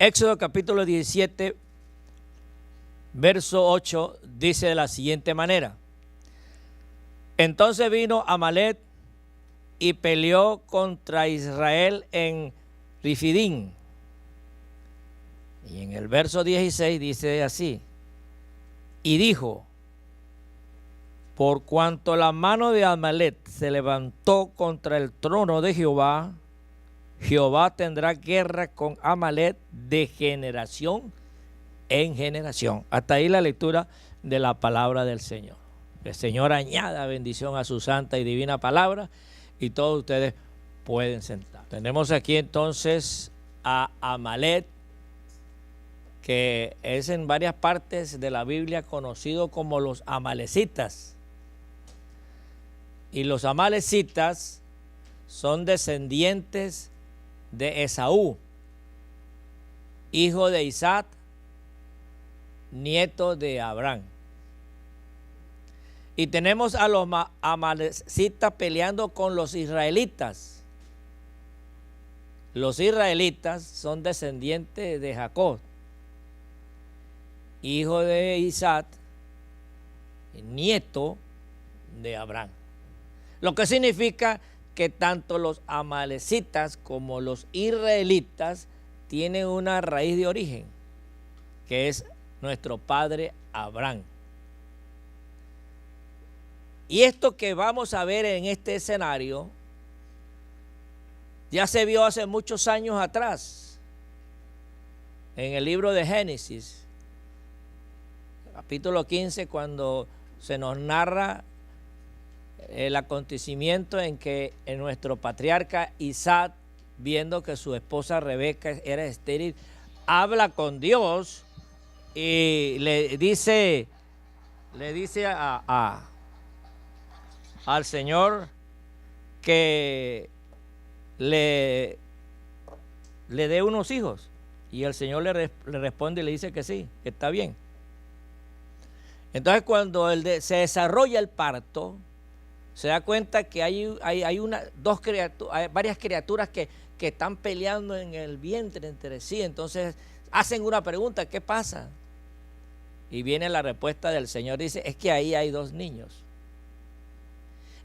Éxodo capítulo 17, verso 8, dice de la siguiente manera: Entonces vino Amalec y peleó contra Israel en Rifidín. Y en el verso 16 dice así: y dijo, por cuanto la mano de Amalec se levantó contra el trono de Jehová, Jehová tendrá guerra con Amalec de generación en generación. Hasta ahí la lectura de la palabra del Señor. El Señor añada bendición a su santa y divina palabra, y todos ustedes pueden sentar. Tenemos aquí entonces a Amalec, que es en varias partes de la Biblia conocido como los amalecitas. Y los amalecitas son descendientes de Esaú, hijo de Isaac, nieto de Abraham. Y tenemos a los amalecitas peleando con los israelitas. Los israelitas son descendientes de Jacob, hijo de Isaac, nieto de Abraham. Lo que significa que tanto los amalecitas como los israelitas tienen una raíz de origen, que es nuestro padre Abraham. Y esto que vamos a ver en este escenario ya se vio hace muchos años atrás, en el libro de Génesis, capítulo 15, cuando se nos narra el acontecimiento en que nuestro patriarca Isaac, viendo que su esposa Rebeca era estéril, habla con Dios y le dice al Señor que le dé unos hijos, y el Señor le responde y le dice que sí, que está bien. Entonces, cuando se desarrolla el parto, se da cuenta que hay varias criaturas que están peleando en el vientre entre sí. Entonces hacen una pregunta: ¿qué pasa? Y viene la respuesta del Señor, dice: es que ahí hay dos niños,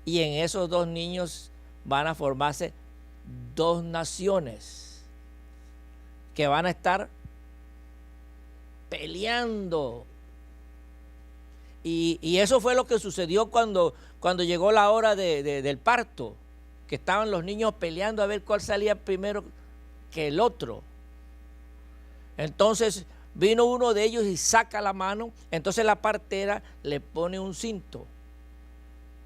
y en esos dos niños van a formarse dos naciones que van a estar peleando. Y eso fue lo que sucedió cuando llegó la hora del parto, que estaban los niños peleando a ver cuál salía primero que el otro. Entonces vino uno de ellos y saca la mano, entonces la partera le pone un cinto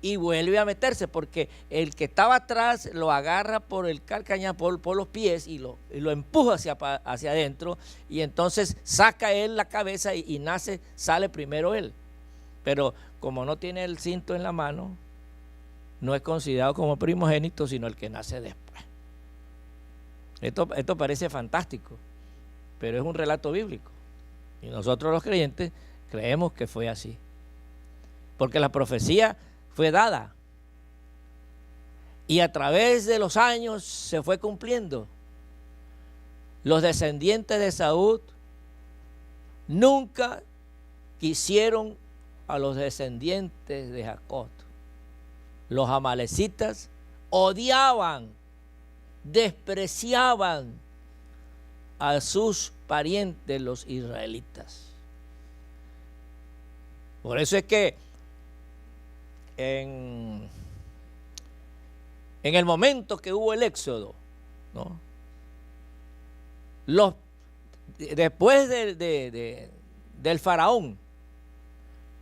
y vuelve a meterse, porque el que estaba atrás lo agarra por el calcañar, por los pies, y lo empuja hacia adentro, y entonces saca él la cabeza y sale primero él. Pero como no tiene el cinto en la mano, no es considerado como primogénito, sino el que nace después. Esto parece fantástico, pero es un relato bíblico. Y nosotros los creyentes creemos que fue así, porque la profecía fue dada y a través de los años se fue cumpliendo. Los descendientes de Esaú nunca quisieron a los descendientes de Jacob. Los amalecitas odiaban, despreciaban a sus parientes, los israelitas. Por eso es que en el momento que hubo el éxodo, ¿no?, después del faraón,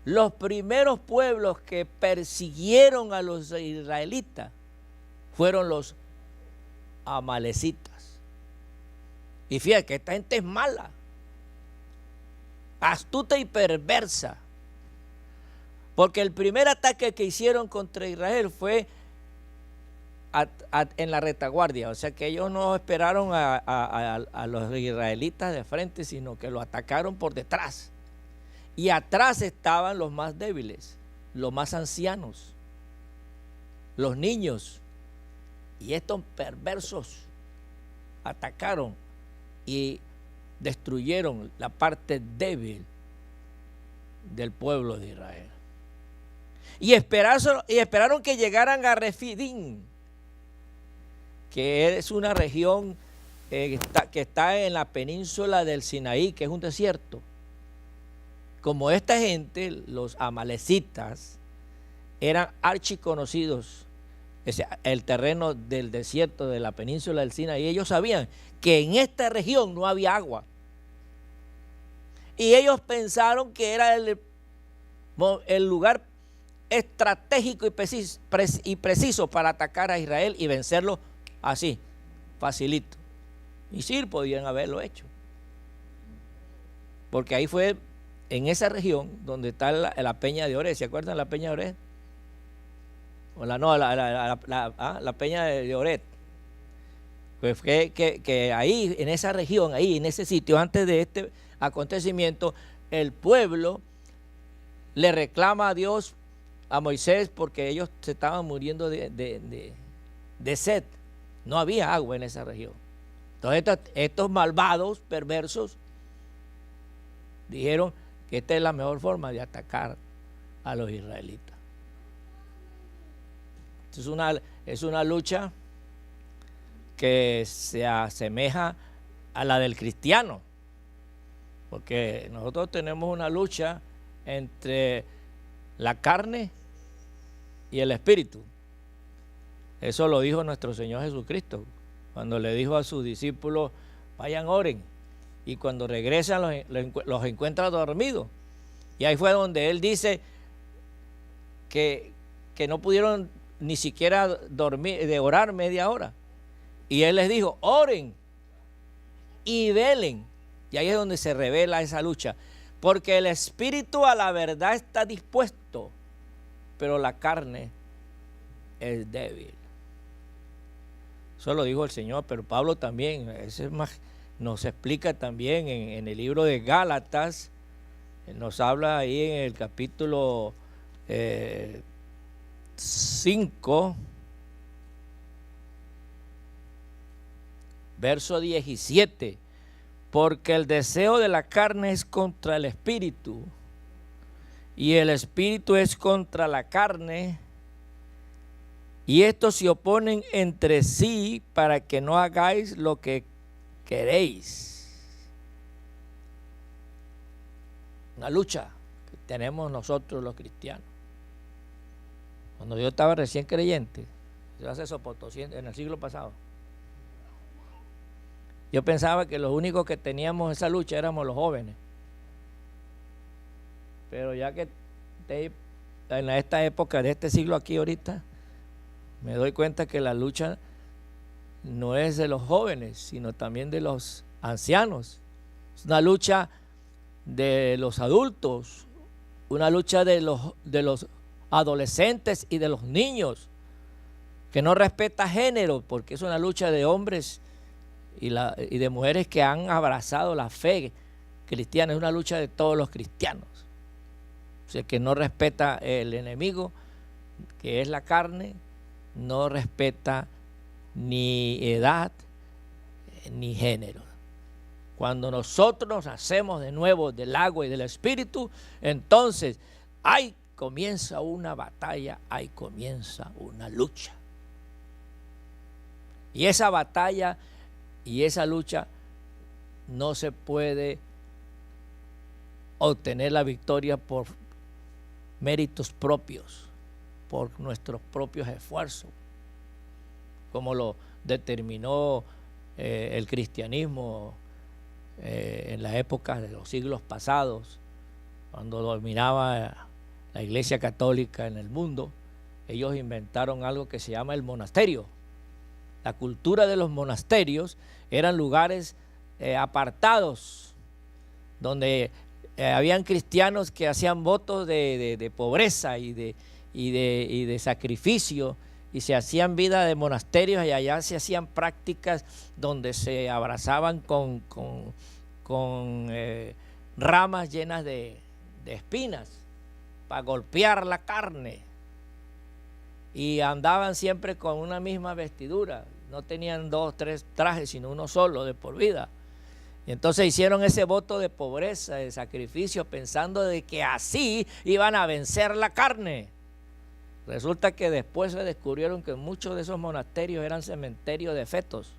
los primeros pueblos que persiguieron a los israelitas fueron los amalecitas. Y fíjate que esta gente es mala, astuta y perversa, porque el primer ataque que hicieron contra Israel fue en la retaguardia. O sea que ellos no esperaron a los israelitas de frente, sino que lo atacaron por detrás. Y atrás estaban los más débiles, los más ancianos, los niños. Y estos perversos atacaron y destruyeron la parte débil del pueblo de Israel. Y esperaron que llegaran a Refidim, que es una región que está en la península del Sinaí, que es un desierto. Como esta gente, los amalecitas, eran archiconocidos, el terreno del desierto de la península del Sinaí, ellos sabían que en esta región no había agua. Y ellos pensaron que era el lugar estratégico y preciso para atacar a Israel y vencerlo así, facilito. Y sí, podían haberlo hecho. Porque ahí fue, en esa región, donde está la peña de Oreb. ¿Se acuerdan la peña de Oreb? La peña de Oreb. Pues que ahí, en esa región, ahí, en ese sitio, antes de este acontecimiento, el pueblo le reclama a Dios, a Moisés, porque ellos se estaban muriendo de sed. No había agua en esa región. Entonces estos malvados, perversos, dijeron que esta es la mejor forma de atacar a los israelitas. Es una lucha que se asemeja a la del cristiano, porque nosotros tenemos una lucha entre la carne y el espíritu. Eso lo dijo nuestro Señor Jesucristo cuando le dijo a sus discípulos: vayan, oren, y cuando regresan los encuentra dormidos. Y ahí fue donde él dice que no pudieron ni siquiera dormir, de orar media hora. Y él les dijo: oren y velen. Y ahí es donde se revela esa lucha, porque el espíritu a la verdad está dispuesto, pero la carne es débil. Eso lo dijo el Señor, pero Pablo también, nos explica también en el libro de Gálatas, nos habla ahí en el capítulo 5, verso 17, porque el deseo de la carne es contra el espíritu, y el espíritu es contra la carne, y estos se oponen entre sí para que no hagáis lo que queréis. Una lucha que tenemos nosotros los cristianos. Cuando yo estaba recién creyente, yo hace eso por 200, en el siglo pasado, yo pensaba que los únicos que teníamos esa lucha éramos los jóvenes. Pero ya que en esta época de este siglo aquí ahorita, me doy cuenta que la lucha no es de los jóvenes, sino también de los ancianos. Es una lucha de los adultos, una lucha de los adolescentes y de los niños, que no respeta género, porque es una lucha de hombres y de mujeres que han abrazado la fe cristiana. Es una lucha de todos los cristianos. O sea, que no respeta el enemigo, que es la carne, no respeta ni edad ni género. Cuando nosotros nacemos de nuevo del agua y del espíritu, entonces ahí comienza una batalla, ahí comienza una lucha. Y esa batalla y esa lucha no se puede obtener la victoria por méritos propios, por nuestros propios esfuerzos, como lo determinó el cristianismo en las épocas de los siglos pasados, cuando dominaba la Iglesia Católica en el mundo. Ellos inventaron algo que se llama el monasterio. La cultura de los monasterios eran lugares apartados, donde habían cristianos que hacían votos de pobreza y de sacrificio, y se hacían vida de monasterios, y allá se hacían prácticas donde se abrazaban con ramas llenas de espinas para golpear la carne, y andaban siempre con una misma vestidura, no tenían 2, 3 trajes, sino uno solo de por vida. Y entonces hicieron ese voto de pobreza, de sacrificio, pensando de que así iban a vencer la carne. Resulta que después se descubrieron que muchos de esos monasterios eran cementerios de fetos,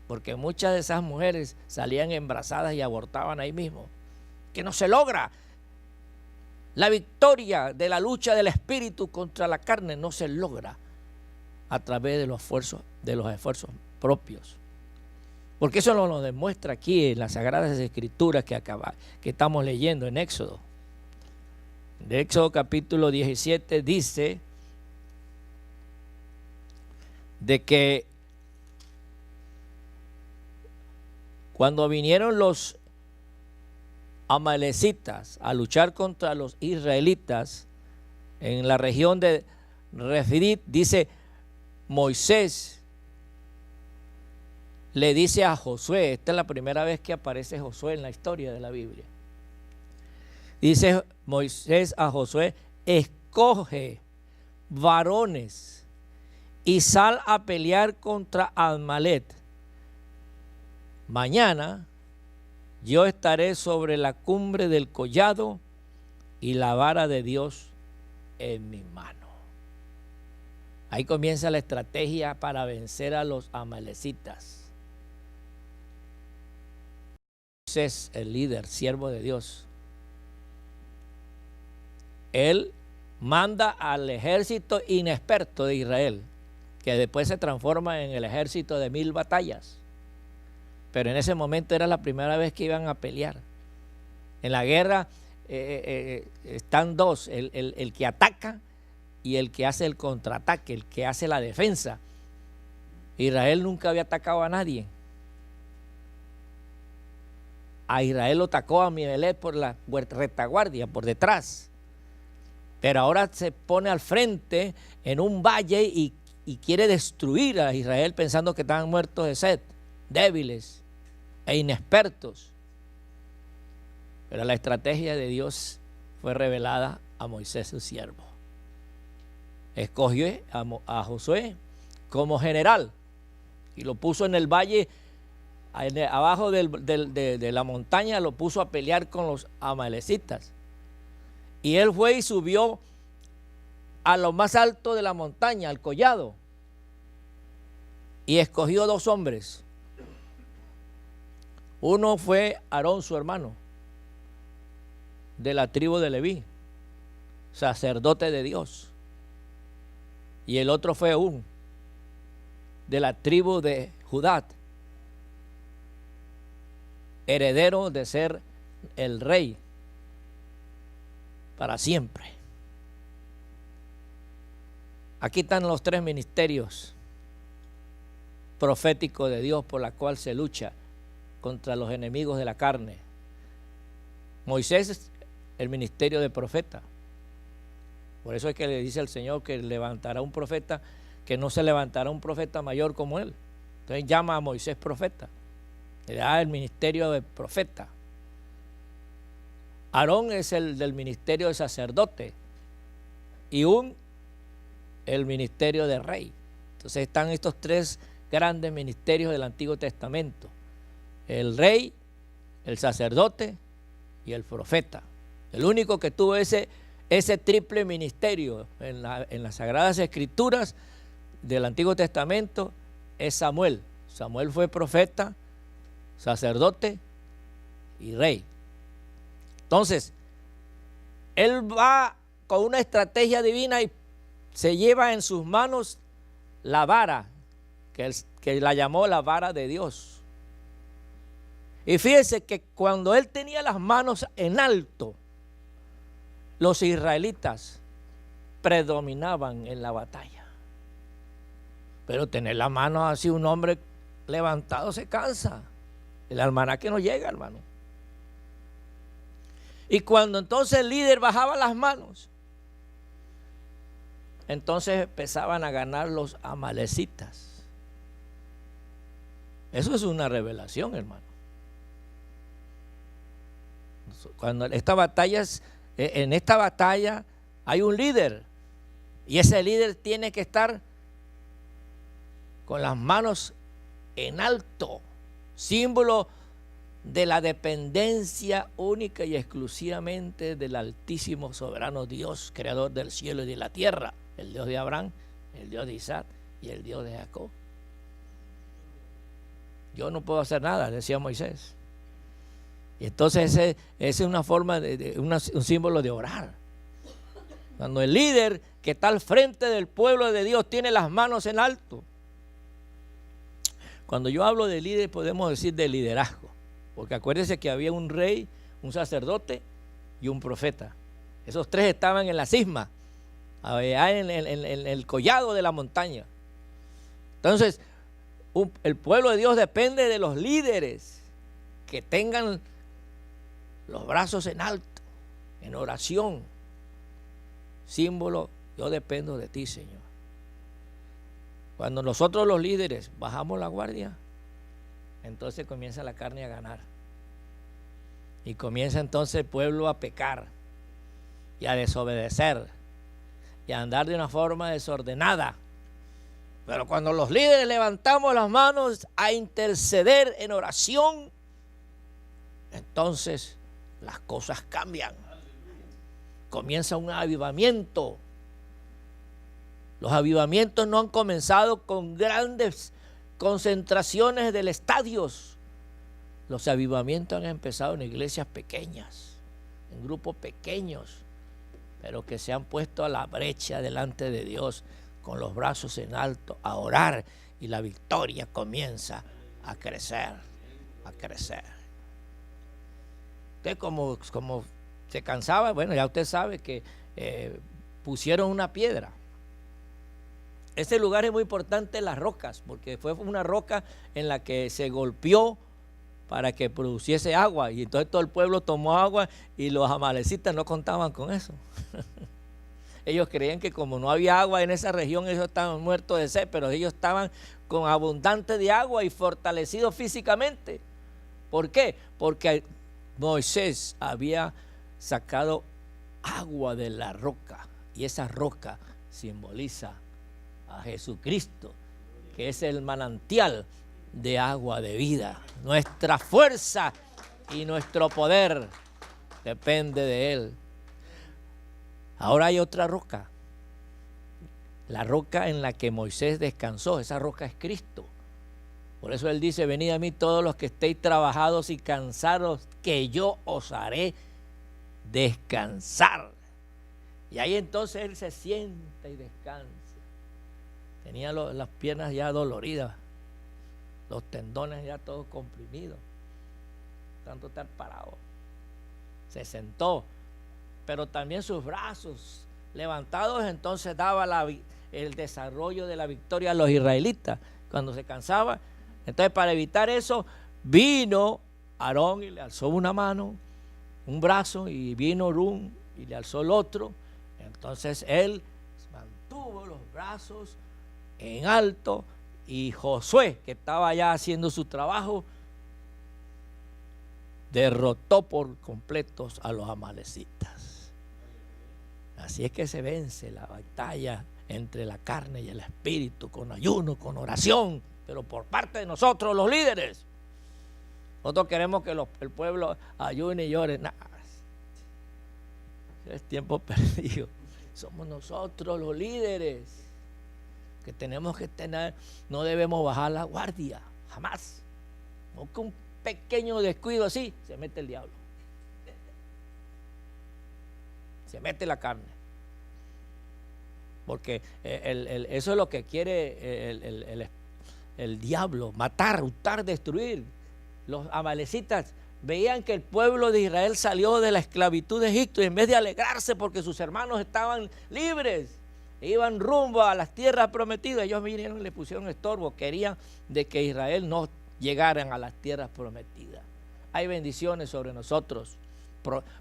porque muchas de esas mujeres salían embarazadas y abortaban ahí mismo. Que no se logra. La victoria de la lucha del espíritu contra la carne no se logra a través de los esfuerzos propios. Porque eso nos lo demuestra aquí en las Sagradas Escrituras que estamos leyendo en Éxodo. De Éxodo capítulo 17 dice de que cuando vinieron los amalecitas a luchar contra los israelitas en la región de Refidim, dice Moisés le dice a Josué, esta es la primera vez que aparece Josué en la historia de la Biblia. Dice Moisés a Josué, escoge varones y sal a pelear contra Amalec. Mañana yo estaré sobre la cumbre del collado y la vara de Dios en mi mano. Ahí comienza la estrategia para vencer a los amalecitas. Moisés, el líder, siervo de Dios, él manda al ejército inexperto de Israel, que después se transforma en el ejército de 1000 batallas. Pero en ese momento era la primera vez que iban a pelear. En la guerra están dos, el que ataca y el que hace el contraataque, el que hace la defensa. Israel nunca había atacado a nadie. A Israel lo atacó a Abimelech por la retaguardia, por detrás. Pero ahora se pone al frente en un valle y quiere destruir a Israel pensando que estaban muertos de sed, débiles e inexpertos. Pero la estrategia de Dios fue revelada a Moisés, su siervo. Escogió a Josué como general y lo puso en el valle, abajo de la montaña, lo puso a pelear con los amalecitas. Y él fue y subió a lo más alto de la montaña, al collado, y escogió 2 hombres. Uno fue Aarón, su hermano, de la tribu de Leví, sacerdote de Dios. Y el otro fue de la tribu de Judá, heredero de ser el rey para siempre. Aquí están los 3 ministerios proféticos de Dios por la cual se lucha contra los enemigos de la carne. Moisés, el ministerio de profeta. Por eso es que le dice al Señor que levantará un profeta, que no se levantará un profeta mayor como él. Entonces llama a Moisés profeta. Le da el ministerio de profeta. Aarón es el del ministerio de sacerdote y el ministerio de rey. Entonces están estos 3 grandes ministerios del Antiguo Testamento: el rey, el sacerdote y el profeta. El único que tuvo ese triple ministerio en las Sagradas Escrituras del Antiguo Testamento es Samuel. Samuel fue profeta, sacerdote y rey. Entonces, él va con una estrategia divina y se lleva en sus manos la vara, que la llamó la vara de Dios. Y fíjense que cuando él tenía las manos en alto, los israelitas predominaban en la batalla. Pero tener las manos así, un hombre levantado se cansa. El almanaque no llega, hermano. Y cuando entonces el líder bajaba las manos, entonces empezaban a ganar los amalecitas. Eso es una revelación, hermano. Cuando en esta batalla hay un líder, y ese líder tiene que estar con las manos en alto, símbolo de la dependencia única y exclusivamente del Altísimo Soberano Dios, creador del cielo y de la tierra, el Dios de Abraham, el Dios de Isaac y el Dios de Jacob. Yo no puedo hacer nada, decía Moisés. Y entonces ese es una forma un símbolo de orar. Cuando el líder que está al frente del pueblo de Dios tiene las manos en alto. Cuando yo hablo de líder, podemos decir de liderazgo. Porque acuérdense que había un rey, un sacerdote y un profeta. Esos tres estaban en la cisma, allá en el collado de la montaña. Entonces, el pueblo de Dios depende de los líderes que tengan los brazos en alto, en oración. Símbolo, yo dependo de ti, Señor. Cuando nosotros los líderes bajamos la guardia, entonces comienza la carne a ganar. Y comienza entonces el pueblo a pecar y a desobedecer y a andar de una forma desordenada. Pero cuando los líderes levantamos las manos a interceder en oración, entonces las cosas cambian. Comienza un avivamiento. Los avivamientos no han comenzado con grandes concentraciones de estadios. Los avivamientos han empezado en iglesias pequeñas, en grupos pequeños, pero que se han puesto a la brecha delante de Dios con los brazos en alto a orar, y la victoria comienza a crecer, a crecer. Usted como se cansaba, bueno, ya usted sabe que pusieron una piedra. Ese lugar es muy importante, las rocas, porque fue una roca en la que se golpeó para que produciese agua, y entonces todo el pueblo tomó agua y los amalecitas no contaban con eso. Ellos creían que como no había agua en esa región, ellos estaban muertos de sed, pero ellos estaban con abundante de agua y fortalecidos físicamente. ¿Por qué? Porque Moisés había sacado agua de la roca, y esa roca simboliza a Jesucristo, que es el manantial de agua de vida. Nuestra fuerza y nuestro poder depende de Él. Ahora hay otra roca, la roca en la que Moisés descansó. Esa roca es Cristo. Por eso Él dice: venid a mí todos los que estéis trabajados y cansados, que yo os haré descansar. Y ahí entonces Él se sienta y descansa. Tenía las piernas ya doloridas, los tendones ya todos comprimidos, tanto estar parado. Se sentó, pero también sus brazos levantados, entonces daba el desarrollo de la victoria a los israelitas cuando se cansaba. Entonces, para evitar eso, vino Aarón y le alzó una mano, un brazo, y vino Run y le alzó el otro. Entonces él mantuvo los brazos en alto, y Josué, que estaba ya haciendo su trabajo, derrotó por completos a los amalecitas. Así es que se vence la batalla entre la carne y el espíritu, con ayuno, con oración, pero por parte de nosotros, los líderes. Nosotros queremos que el pueblo ayune y llore. Nah, es tiempo perdido. Somos nosotros los líderes que tenemos que tener. No debemos bajar la guardia, jamás. No, que un pequeño descuido así, se mete el diablo, se mete la carne, porque eso es lo que quiere el diablo: matar, hurtar, destruir. Los amalecitas veían que el pueblo de Israel salió de la esclavitud de Egipto, y en vez de alegrarse porque sus hermanos estaban libres, iban rumbo a las tierras prometidas, ellos vinieron y le pusieron estorbo. Querían de que Israel no llegaran a las tierras prometidas. Hay bendiciones sobre nosotros,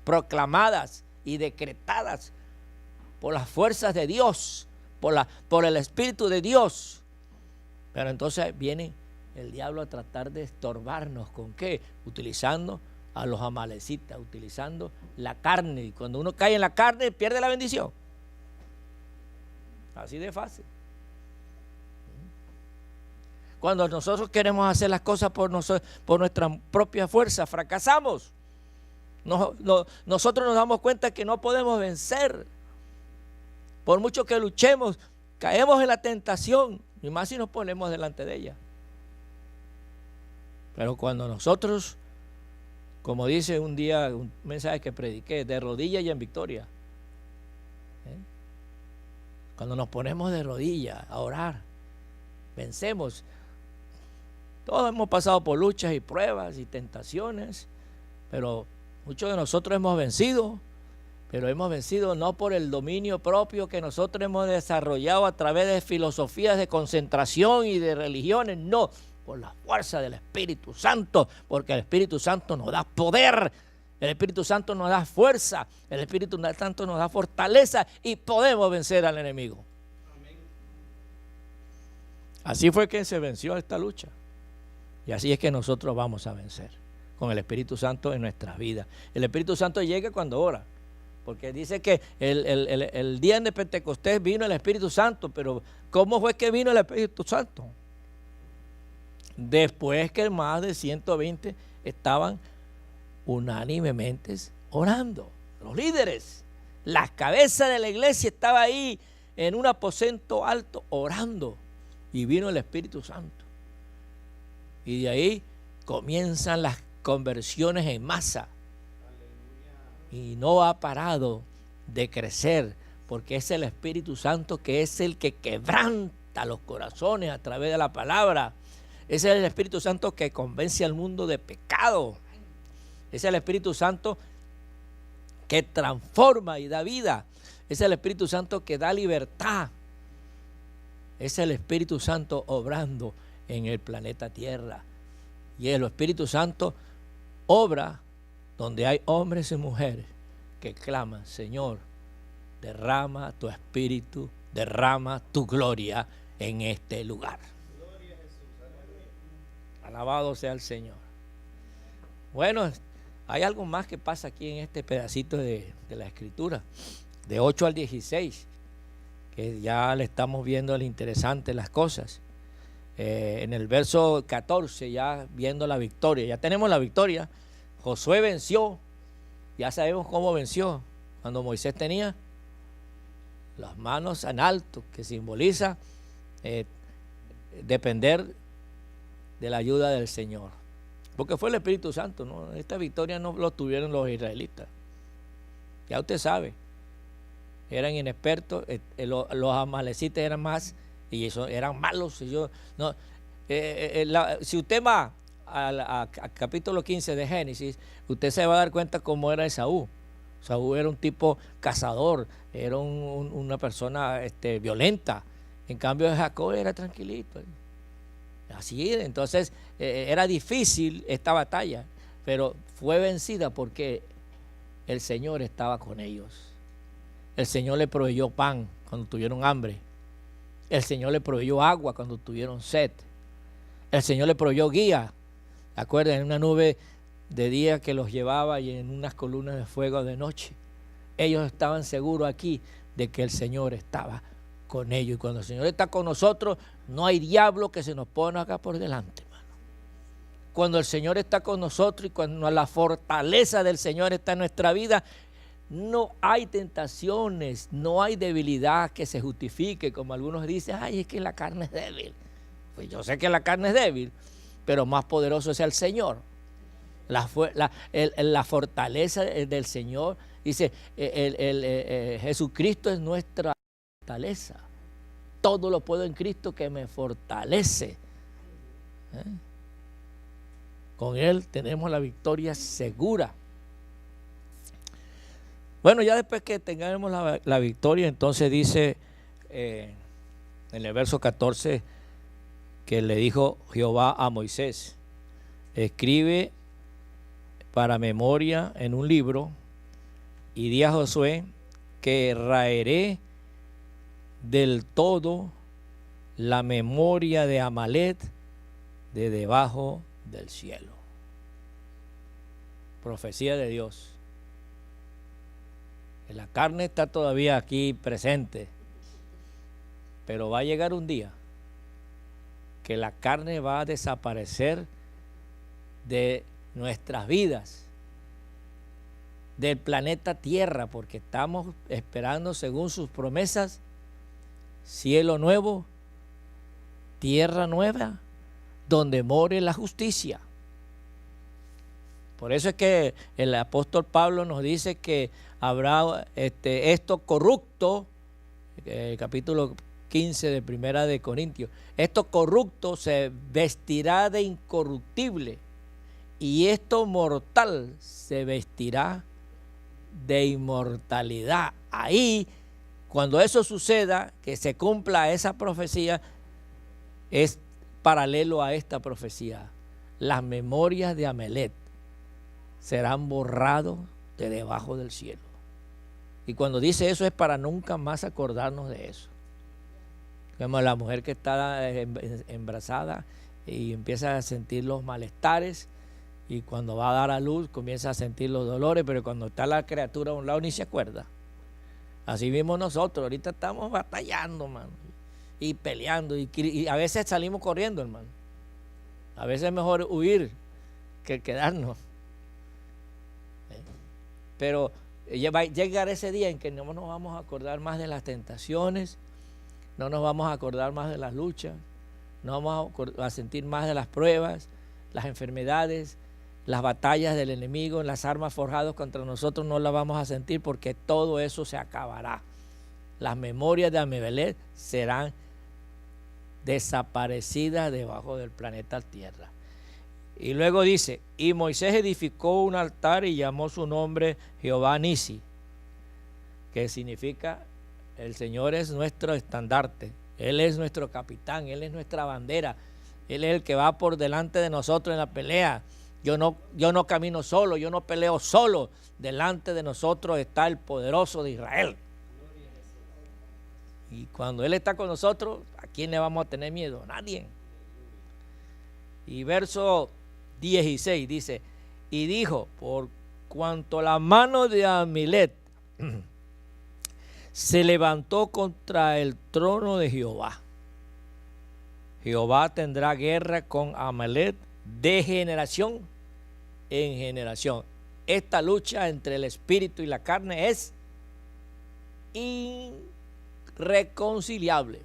proclamadas y decretadas por las fuerzas de Dios, por el Espíritu de Dios. Pero entonces viene el diablo a tratar de estorbarnos. ¿Con qué? Utilizando a los amalecitas, utilizando la carne. Y cuando uno cae en la carne, pierde la bendición. Así de fácil. Cuando nosotros queremos hacer las cosas por nuestra propia fuerza, fracasamos. Nosotros nos damos cuenta que no podemos vencer. Por mucho que luchemos, caemos en la tentación, y más si nos ponemos delante de ella. Pero cuando nosotros, como dice un día un mensaje que prediqué, de rodillas y en victoria, cuando nos ponemos de rodillas a orar, vencemos. Todos hemos pasado por luchas y pruebas y tentaciones, pero muchos de nosotros hemos vencido, pero hemos vencido no por el dominio propio que nosotros hemos desarrollado a través de filosofías de concentración y de religiones, no, por la fuerza del Espíritu Santo, porque el Espíritu Santo nos da poder, el Espíritu Santo nos da fuerza, el Espíritu Santo nos da fortaleza y podemos vencer al enemigo. Amén. Así fue que se venció esta lucha. Y así es que nosotros vamos a vencer con el Espíritu Santo en nuestras vidas. El Espíritu Santo llega cuando ora, porque dice que el día de Pentecostés vino el Espíritu Santo, pero ¿cómo fue que vino el Espíritu Santo? Después que más de 120 estaban unánimemente orando. Los líderes, la cabeza de la iglesia estaba ahí en un aposento alto orando, y vino el Espíritu Santo. Y de ahí comienzan las conversiones en masa. Y no ha parado de crecer, porque es el Espíritu Santo que es el que quebranta los corazones a través de la palabra. Es el Espíritu Santo que convence al mundo de pecado. Es el Espíritu Santo que transforma y da vida. Es el Espíritu Santo que da libertad. Es el Espíritu Santo obrando en el planeta Tierra. Y el Espíritu Santo obra donde hay hombres y mujeres que claman: Señor, derrama tu Espíritu, derrama tu gloria en este lugar. Gloria a Jesús. Alabado sea el Señor. Bueno, hay algo más que pasa aquí en este pedacito de la Escritura, de 8 al 16, que ya le estamos viendo lo interesante las cosas. En el verso 14, ya viendo la victoria, ya tenemos la victoria. Josué venció, ya sabemos cómo venció, cuando Moisés tenía las manos en alto, que simboliza depender de la ayuda del Señor, porque fue el Espíritu Santo, ¿no? Esta victoria no lo tuvieron los israelitas, ya usted sabe, eran inexpertos, los amalecitas eran más, y eso eran malos. Si usted va al capítulo 15 de Génesis, usted se va a dar cuenta cómo era Esaú. Esaú era un tipo cazador, era una persona violenta. En cambio Jacob era tranquilito. Así, entonces era difícil esta batalla, pero fue vencida porque el Señor estaba con ellos. El Señor le proveyó pan cuando tuvieron hambre. El Señor le proveyó agua cuando tuvieron sed. El Señor le proveyó guía. Acuérdense, en una nube de día que los llevaba y en unas columnas de fuego de noche. Ellos estaban seguros aquí de que el Señor estaba con ellos. Y cuando el Señor está con nosotros, no hay diablo que se nos ponga acá por delante, hermano. Cuando el Señor está con nosotros y cuando la fortaleza del Señor está en nuestra vida, no hay tentaciones, no hay debilidad que se justifique, como algunos dicen: ay, es que la carne es débil. Pues yo sé que la carne es débil, pero más poderoso es el Señor. La fortaleza del Señor, dice, Jesucristo es nuestra fortaleza. Todo lo puedo en Cristo que me fortalece. Con Él tenemos la victoria segura. Bueno, ya después que tengamos la victoria, entonces dice en el verso 14 que le dijo Jehová a Moisés: escribe para memoria en un libro y di a Josué que raeré del todo la memoria de Amalek de debajo del cielo. Profecía de Dios. La carne está todavía aquí presente, pero va a llegar un día que la carne va a desaparecer de nuestras vidas, del planeta Tierra, porque estamos esperando, según sus promesas, cielo nuevo, tierra nueva, donde more la justicia. Por eso es que el apóstol Pablo nos dice que habrá esto corrupto, capítulo 15 de Primera de Corintios, esto corrupto se vestirá de incorruptible y esto mortal se vestirá de inmortalidad. Ahí, cuando eso suceda, que se cumpla esa profecía, es paralelo a esta profecía. Las memorias de Amalek serán borrados de debajo del cielo. Y cuando dice eso es para nunca más acordarnos de eso. Como la mujer que está embarazada y empieza a sentir los malestares, y cuando va a dar a luz comienza a sentir los dolores, pero cuando está la criatura a un lado ni se acuerda. Así mismo nosotros, ahorita estamos batallando, hermano, y peleando, y a veces salimos corriendo, hermano. A veces es mejor huir que quedarnos. Pero va a llegar ese día en que no nos vamos a acordar más de las tentaciones, no nos vamos a acordar más de las luchas, no vamos a sentir más de las pruebas, las enfermedades, las batallas del enemigo, las armas forjadas contra nosotros no las vamos a sentir, porque todo eso se acabará. Las memorias de Amalek serán desaparecidas debajo del planeta Tierra. Y luego dice, y Moisés edificó un altar y llamó su nombre Jehová Nisi, que significa el Señor es nuestro estandarte, Él es nuestro capitán, Él es nuestra bandera, Él es el que va por delante de nosotros en la pelea. Yo no camino solo, yo no peleo solo, delante de nosotros está el poderoso de Israel. Y cuando Él está con nosotros, ¿a quién le vamos a tener miedo? A nadie. Y verso 16 dice, y dijo, por cuanto la mano de Amalek se levantó contra el trono de Jehová, Jehová tendrá guerra con Amalek de generación en generación. Esta lucha entre el espíritu y la carne es irreconciliable.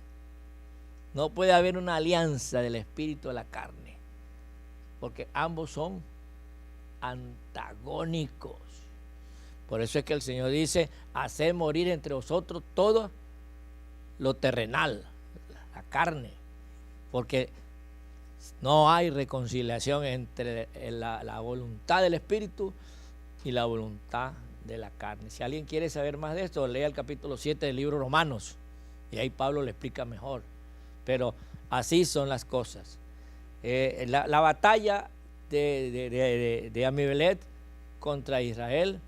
No puede haber una alianza del espíritu y la carne, porque ambos son antagónicos. Por eso es que el Señor dice, haced morir entre vosotros todo lo terrenal, la carne, porque no hay reconciliación entre la voluntad del espíritu y la voluntad de la carne. Si alguien quiere saber más de esto, lea el capítulo 7 del libro Romanos, y ahí Pablo le explica mejor. Pero así son las cosas. La batalla de Amalek contra Israel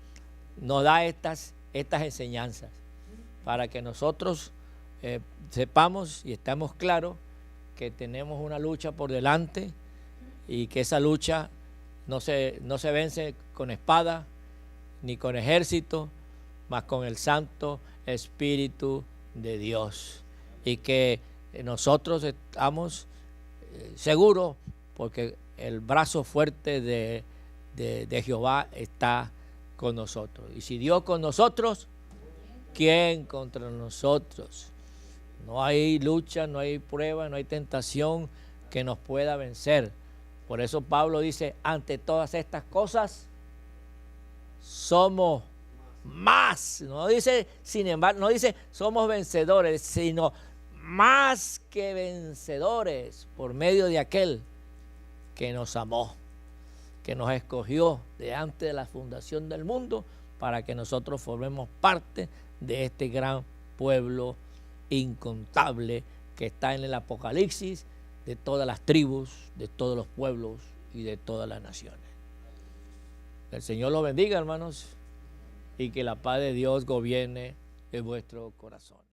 nos da estas enseñanzas para que nosotros sepamos y estemos claros que tenemos una lucha por delante y que esa lucha no se vence con espada ni con ejército, mas con el Santo Espíritu de Dios, y que nosotros estamos seguros porque el brazo fuerte de Jehová está con nosotros. Y si Dios con nosotros, ¿quién contra nosotros? No hay lucha, no hay prueba, no hay tentación que nos pueda vencer. Por eso Pablo dice, ante todas estas cosas somos más. No dice, sin embargo, no dice somos vencedores, sino más que vencedores por medio de aquel que nos amó, que nos escogió de antes de la fundación del mundo para que nosotros formemos parte de este gran pueblo incontable que está en el Apocalipsis, de todas las tribus, de todos los pueblos y de todas las naciones. El Señor los bendiga, hermanos, y que la paz de Dios gobierne en vuestro corazón.